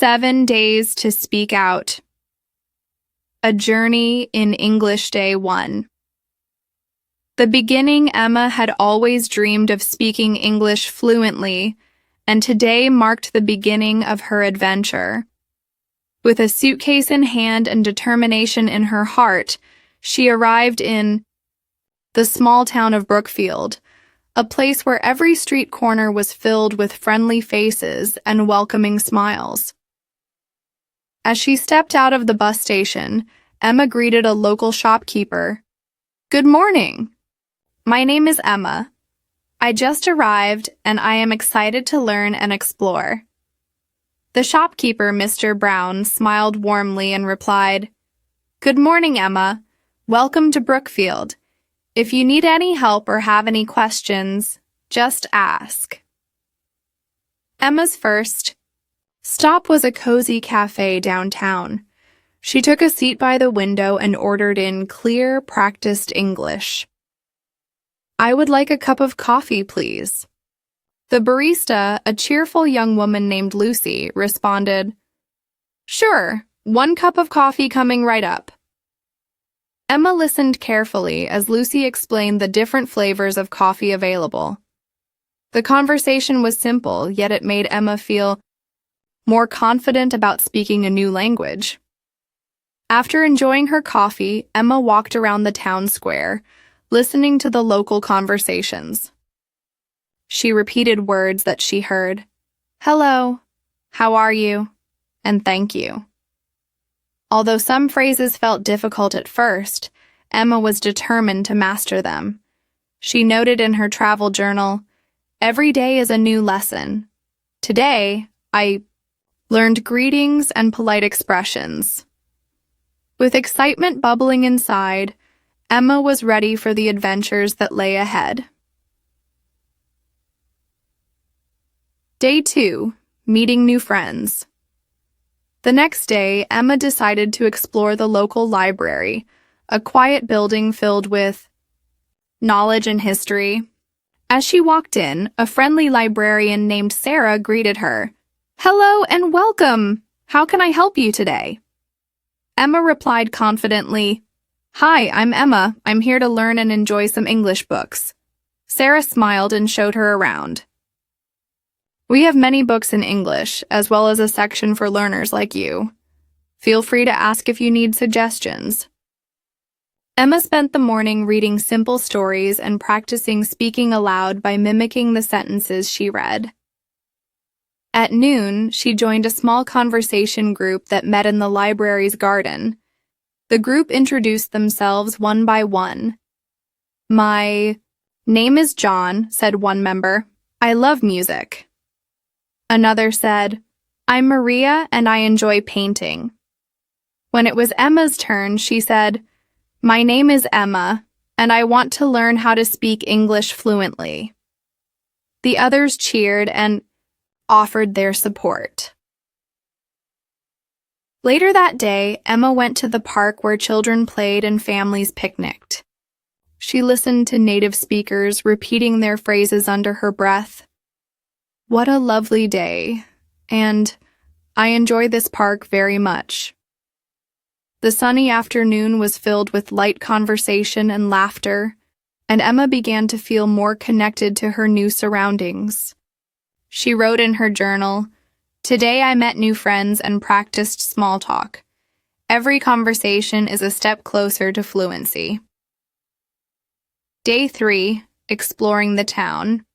7 days to speak out. A journey in English Day 1. The beginning. Emma had always dreamed of speaking English fluently, and today marked the beginning of her adventure. With a suitcase in hand and determination in her heart, she arrived in the small town of Brookfield, a place where every street corner was filled with friendly faces and welcoming smiles. As she stepped out of the bus station, Emma greeted a local shopkeeper. "Good morning. My name is Emma. I just arrived, and I am excited to learn and explore." The shopkeeper, Mr. Brown, smiled warmly and replied, "Good morning, Emma. Welcome to Brookfield. If you need any help or have any questions, just ask." Emma's first stop was a cozy cafe downtown. She took a seat by the window and ordered in clear, practiced English. "I would like a cup of coffee, please." The barista, a cheerful young woman named Lucy, responded, "Sure, 1 cup of coffee coming right up." Emma listened carefully as Lucy explained the different flavors of coffee available. The conversation was simple, yet it made Emma feel more confident about speaking a new language. After enjoying her coffee, Emma walked around the town square, listening to the local conversations. She repeated words that she heard: "Hello," "How are you?" and "Thank you." Although some phrases felt difficult at first, Emma was determined to master them. She noted in her travel journal, "Every day is a new lesson. Today, I learned greetings and polite expressions." With excitement bubbling inside, Emma was ready for the adventures that lay ahead. Day 2. Meeting new friends. The next day, Emma decided to explore the local library, a quiet building filled with knowledge and history. As she walked in, a friendly librarian named Sarah greeted her. "Hello and welcome! How can I help you today?" Emma replied confidently, "Hi, I'm Emma. I'm here to learn and enjoy some English books." Sarah smiled and showed her around. "We have many books in English, as well as a section for learners like you. Feel free to ask if you need suggestions." Emma spent the morning reading simple stories and practicing speaking aloud by mimicking the sentences she read. At noon, she joined a small conversation group that met in the library's garden. The group introduced themselves one by one. "My name is John," said one member. "I love music." Another said, "I'm Maria and I enjoy painting." When it was Emma's turn, she said, "My name is Emma and I want to learn how to speak English fluently." The others cheered and offered their support. Later that day, Emma went to the park where children played and families picnicked. She listened to native speakers repeating their phrases under her breath. "What a lovely day, and I enjoy this park very much." The sunny afternoon was filled with light conversation and laughter, and Emma began to feel more connected to her new surroundings. She wrote in her journal, "Today I met new friends and practiced small talk. Every conversation is a step closer to fluency." Day 3. Exploring the town.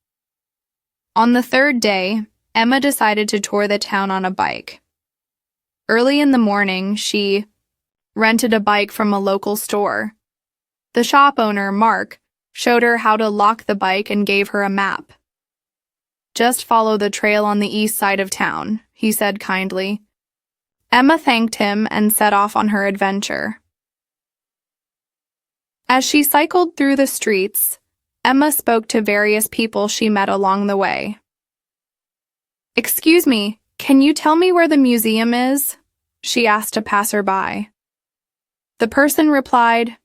On the 3rd day, Emma decided to tour the town on a bike. Early in the morning, she rented a bike from a local store. The shop owner, Mark, showed her how to lock the bike and gave her a map. "Just follow the trail on the east side of town," he said kindly. Emma thanked him and set off on her adventure. As she cycled through the streets, Emma spoke to various people she met along the way. "Excuse me, can you tell me where the museum is?" she asked a passerby. The person replied,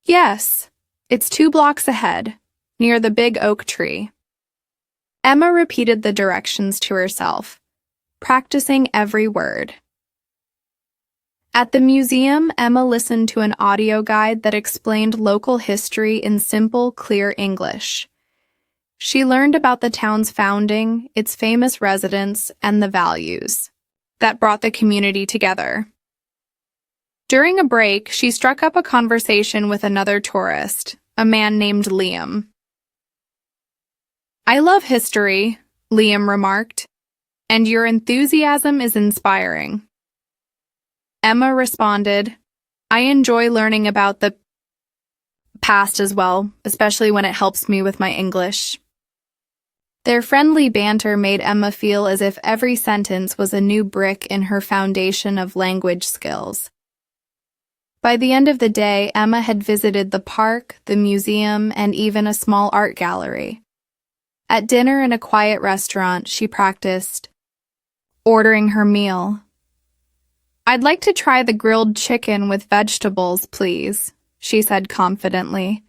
"Yes, it's 2 blocks ahead, near the big oak tree." Emma repeated the directions to herself. practicing every word. At the museum, Emma listened to an audio guide that explained local history in simple, clear English. She learned about the town's founding, its famous residents, and the values that brought the community together. During a break, she struck up a conversation with another tourist, a man named Liam. "I love history," Liam remarked, "and your enthusiasm is inspiring." Emma responded, "I enjoy learning about the past as well, especially when it helps me with my English." Their friendly banter made Emma feel as if every sentence was a new brick in her foundation of language skills. By the end of the day, Emma had visited the park, the museum, and even a small art gallery. At dinner in a quiet restaurant, she practiced ordering her meal. "I'd like to try the grilled chicken with vegetables, please," she said confidently.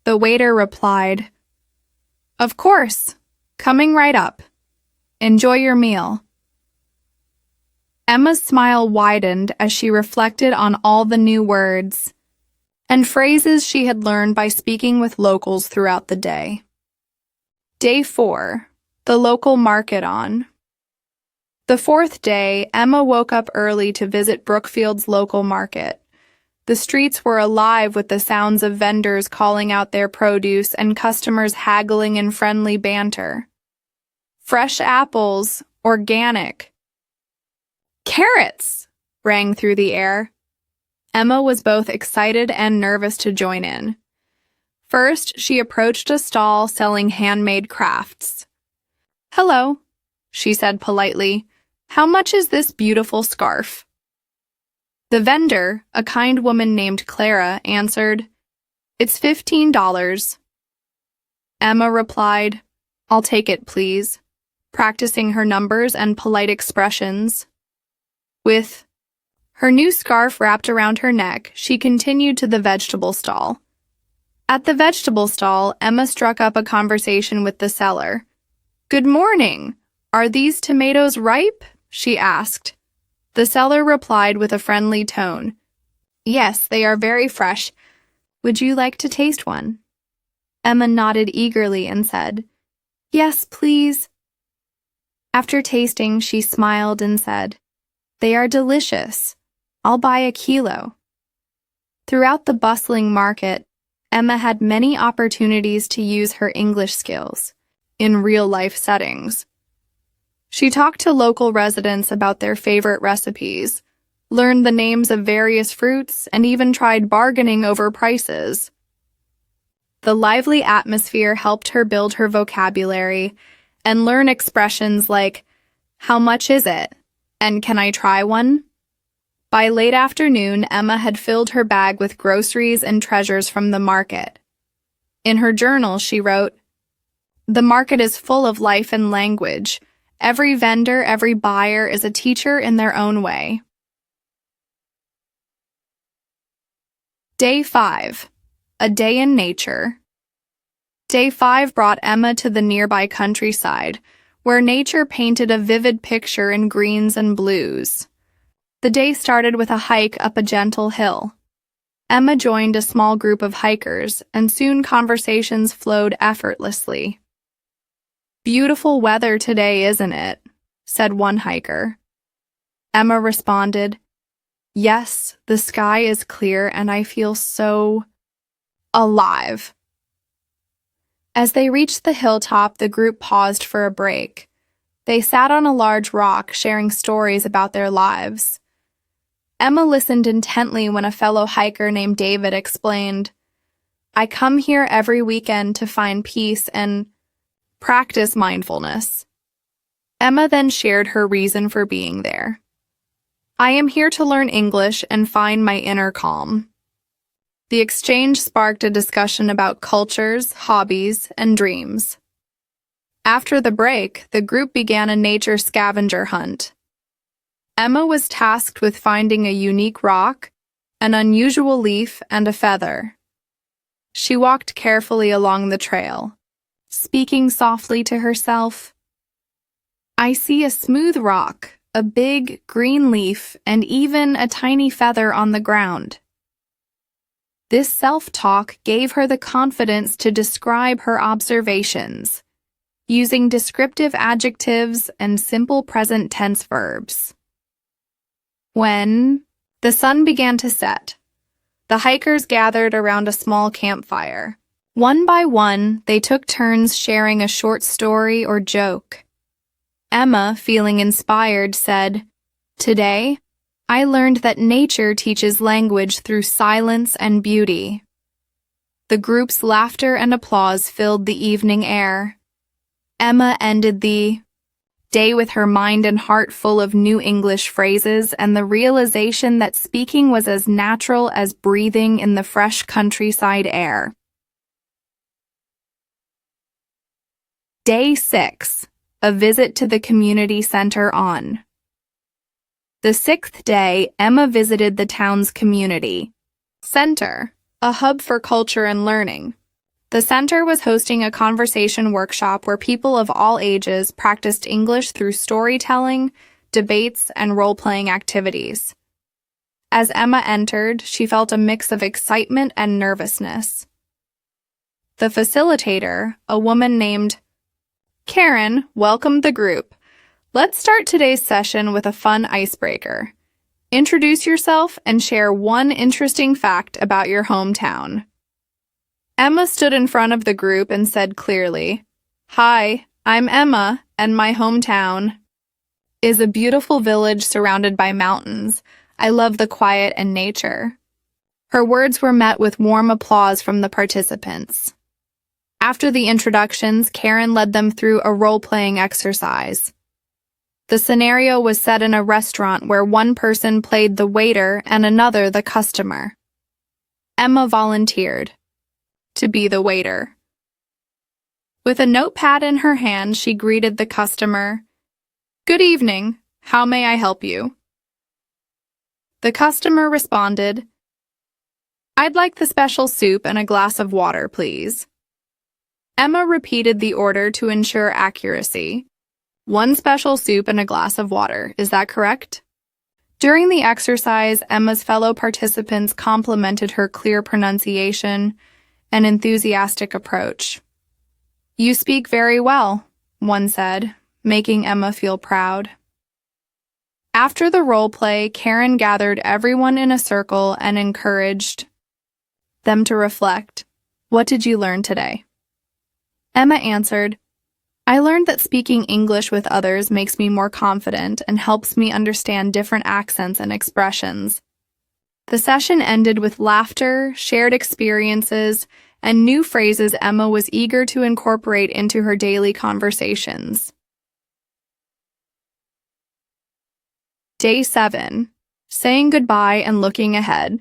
The waiter replied, "Of course, coming right up. Enjoy your meal." Emma's smile widened as she reflected on all the new words and phrases she had learned by speaking with locals throughout the day. Day 4. The local market on. The fourth day, Emma woke up early to visit Brookfield's local market. The streets were alive with the sounds of vendors calling out their produce and customers haggling in friendly banter. Fresh apples, organic. Carrots! Rang through the air. Emma was both excited and nervous to join in. First, she approached a stall selling handmade crafts. "Hello," she said politely. "How much is this beautiful scarf?" The vendor, a kind woman named Clara, answered, "It's $15. Emma replied, "I'll take it, please," practicing her numbers and polite expressions. With her new scarf wrapped around her neck, she continued to the vegetable stall. At the vegetable stall, Emma struck up a conversation with the seller. "Good morning. Are these tomatoes ripe?" she asked. The seller replied with a friendly tone, "Yes, they are very fresh. Would you like to taste one?" Emma nodded eagerly and said, "Yes, please." After tasting, she smiled and said, "They are delicious. I'll buy a kilo." Throughout the bustling market, Emma had many opportunities to use her English skills in real-life settings. She talked to local residents about their favorite recipes, learned the names of various fruits, and even tried bargaining over prices. The lively atmosphere helped her build her vocabulary and learn expressions like, "How much is it?" and "Can I try one?" By late afternoon, Emma had filled her bag with groceries and treasures from the market. In her journal, she wrote, "The market is full of life and language. Every vendor, every buyer is a teacher in their own way." Day 5. A day in nature. Day 5 brought Emma to the nearby countryside, where nature painted a vivid picture in greens and blues. The day started with a hike up a gentle hill. Emma joined a small group of hikers, and soon conversations flowed effortlessly. "Beautiful weather today, isn't it?" said one hiker. Emma responded, "Yes, the sky is clear and I feel so alive." As they reached the hilltop, the group paused for a break. They sat on a large rock, sharing stories about their lives. Emma listened intently when a fellow hiker named David explained, "I come here every weekend to find peace and practice mindfulness." Emma then shared her reason for being there. "I am here to learn English and find my inner calm." The exchange sparked a discussion about cultures, hobbies, and dreams. After the break, the group began a nature scavenger hunt. Emma was tasked with finding a unique rock, an unusual leaf, and a feather. She walked carefully along the trail, speaking softly to herself, I see a smooth rock, a big green leaf, and even a tiny feather on the ground. This self-talk gave her the confidence to describe her observations, using descriptive adjectives and simple present tense verbs. When the sun began to set, the hikers gathered around a small campfire. One by one, they took turns sharing a short story or joke. Emma, feeling inspired, said, "Today, I learned that nature teaches language through silence and beauty." The group's laughter and applause filled the evening air. Emma ended the day with her mind and heart full of new English phrases and the realization that speaking was as natural as breathing in the fresh countryside air. Day 6. A visit to the community center on. The 6th day, Emma visited the town's community center, a hub for culture and learning. The center was hosting a conversation workshop where people of all ages practiced English through storytelling, debates, and role-playing activities. As Emma entered, she felt a mix of excitement and nervousness. The facilitator, a woman named Karen, welcomed the group. Let's start today's session with a fun icebreaker. Introduce yourself and share one interesting fact about your hometown. Emma stood in front of the group and said clearly, "Hi, I'm Emma, and my hometown is a beautiful village surrounded by mountains. I love the quiet and nature." Her words were met with warm applause from the participants. After the introductions, Karen led them through a role-playing exercise. The scenario was set in a restaurant where one person played the waiter and another the customer. Emma volunteered to be the waiter. With a notepad in her hand, she greeted the customer. "Good evening. How may I help you?" The customer responded, "I'd like the special soup and a glass of water, please." Emma repeated the order to ensure accuracy. "One special soup and a glass of water, is that correct?" During the exercise, Emma's fellow participants complimented her clear pronunciation and enthusiastic approach. "You speak very well," one said, making Emma feel proud. After the role play, Karen gathered everyone in a circle and encouraged them to reflect. "What did you learn today?" Emma answered, "I learned that speaking English with others makes me more confident and helps me understand different accents and expressions." The session ended with laughter, shared experiences, and new phrases Emma was eager to incorporate into her daily conversations. Day 7. Saying goodbye and looking ahead.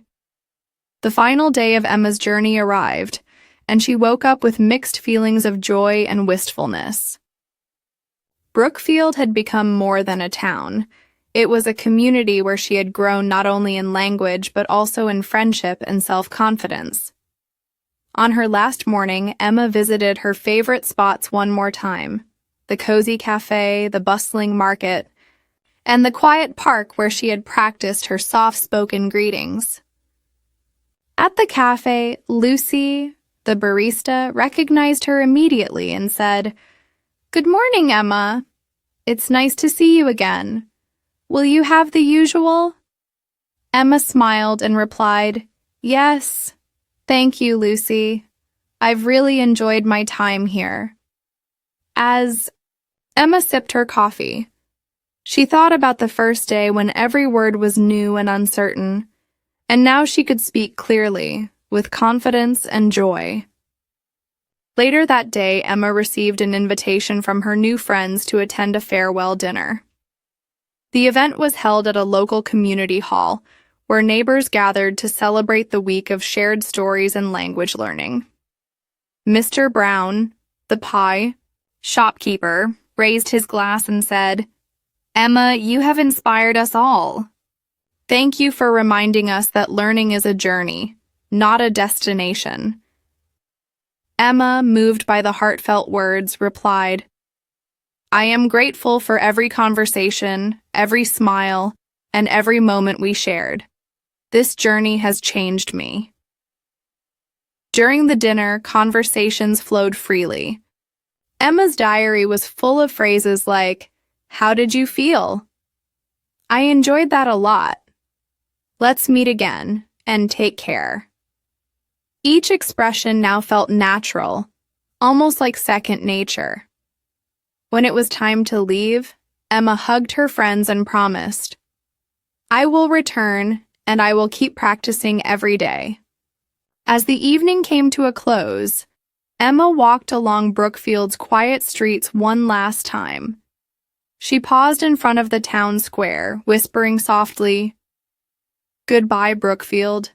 The final day of Emma's journey arrived, and she woke up with mixed feelings of joy and wistfulness. Brookfield had become more than a town. It was a community where she had grown not only in language but also in friendship and self-confidence. On her last morning, Emma visited her favorite spots one more time: the cozy cafe, the bustling market, and the quiet park where she had practiced her soft-spoken greetings. At the cafe, Lucy, the barista, recognized her immediately and said, "Good morning, Emma. It's nice to see you again. Will you have the usual?" Emma smiled and replied, "Yes. Thank you, Lucy. I've really enjoyed my time here." As Emma sipped her coffee, she thought about the first day when every word was new and uncertain, and now she could speak clearly, with confidence and joy. Later that day, Emma received an invitation from her new friends to attend a farewell dinner. The event was held at a local community hall, where neighbors gathered to celebrate the week of shared stories and language learning. Mr. Brown, the pie shopkeeper, raised his glass and said, "Emma, you have inspired us all. Thank you for reminding us that learning is a journey, not a destination." Emma, moved by the heartfelt words, replied, I am grateful for every conversation, every smile, and every moment we shared. This journey has changed me. During the dinner, conversations flowed freely. Emma's diary was full of phrases like, "How did you feel?" "I enjoyed that a lot." "Let's meet again," and "Take care." Each expression now felt natural, almost like second nature. When it was time to leave, Emma hugged her friends and promised, "I will return, and I will keep practicing every day." As the evening came to a close, Emma walked along Brookfield's quiet streets one last time. She paused in front of the town square, whispering softly, "Goodbye, Brookfield.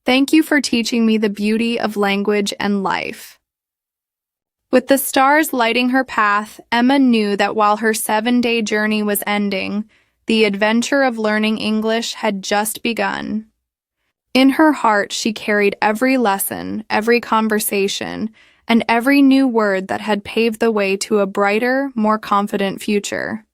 Thank you for teaching me the beauty of language and life." With the stars lighting her path, Emma knew that while her 7-day journey was ending, the adventure of learning English had just begun. In her heart, she carried every lesson, every conversation, and every new word that had paved the way to a brighter, more confident future.